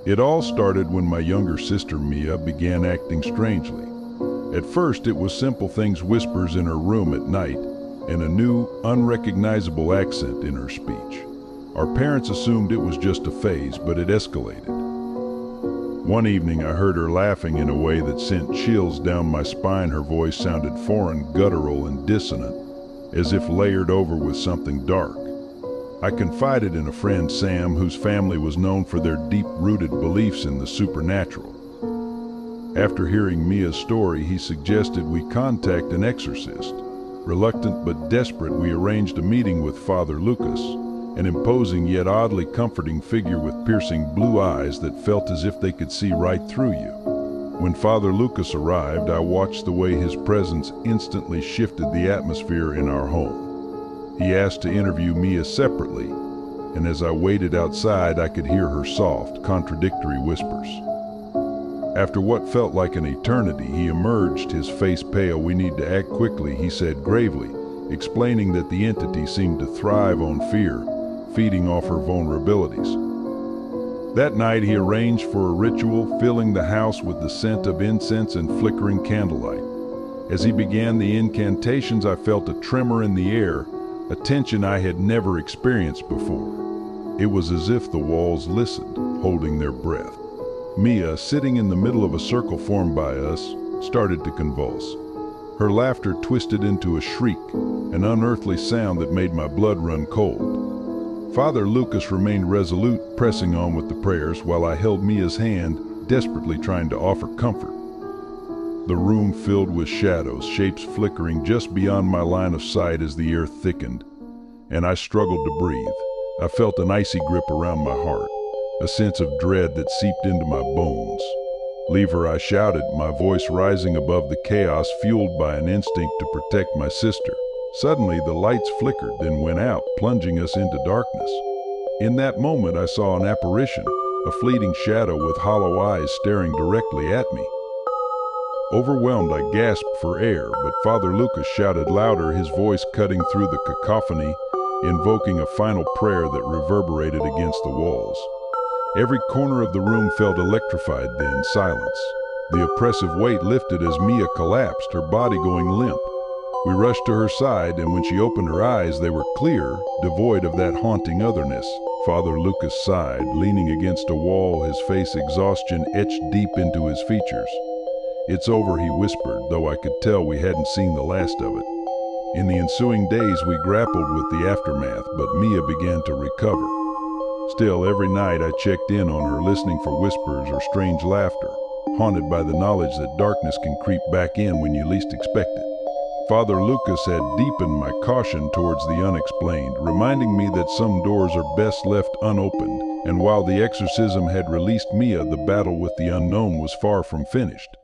It all started when my younger sister Mia began acting strangely. At first, it was simple things, whispers in her room at night, and a new, unrecognizable accent in her speech. Our parents assumed it was just a phase, but it escalated. One evening, I heard her laughing in a way that sent chills down my spine. Her voice sounded foreign, guttural, and dissonant, as if layered over with something dark. I confided in a friend, Sam, whose family was known for their deep-rooted beliefs in the supernatural. After hearing Mia's story, he suggested we contact an exorcist. Reluctant but desperate, we arranged a meeting with Father Lucas, an imposing yet oddly comforting figure with piercing blue eyes that felt as if they could see right through you. When Father Lucas arrived, I watched the way his presence instantly shifted the atmosphere in our home. He asked to interview Mia separately, and as I waited outside, I could hear her soft, contradictory whispers. After what felt like an eternity, he emerged, his face pale. "We need to act quickly," he said gravely, explaining that the entity seemed to thrive on fear, feeding off her vulnerabilities. That night, he arranged for a ritual, filling the house with the scent of incense and flickering candlelight. As he began the incantations, I felt a tremor in the air, a tension I had never experienced before. It was as if the walls listened, holding their breath. Mia, sitting in the middle of a circle formed by us, started to convulse. Her laughter twisted into a shriek, an unearthly sound that made my blood run cold. Father Lucas remained resolute, pressing on with the prayers, while I held Mia's hand, desperately trying to offer comfort. The room filled with shadows, shapes flickering just beyond my line of sight as the air thickened, and I struggled to breathe. I felt an icy grip around my heart, a sense of dread that seeped into my bones. "Leave her," I shouted, my voice rising above the chaos, fueled by an instinct to protect my sister. Suddenly, the lights flickered, then went out, plunging us into darkness. In that moment, I saw an apparition, a fleeting shadow with hollow eyes staring directly at me. Overwhelmed, I gasped for air, but Father Lucas shouted louder, his voice cutting through the cacophony, invoking a final prayer that reverberated against the walls. Every corner of the room felt electrified then, silence. The oppressive weight lifted as Mia collapsed, her body going limp. We rushed to her side, and when she opened her eyes, they were clear, devoid of that haunting otherness. Father Lucas sighed, leaning against a wall, his face exhaustion etched deep into his features. "It's over," he whispered, though I could tell we hadn't seen the last of it. In the ensuing days, we grappled with the aftermath, but Mia began to recover. Still, every night I checked in on her, listening for whispers or strange laughter, haunted by the knowledge that darkness can creep back in when you least expect it. Father Lucas had deepened my caution towards the unexplained, reminding me that some doors are best left unopened, and while the exorcism had released Mia, the battle with the unknown was far from finished.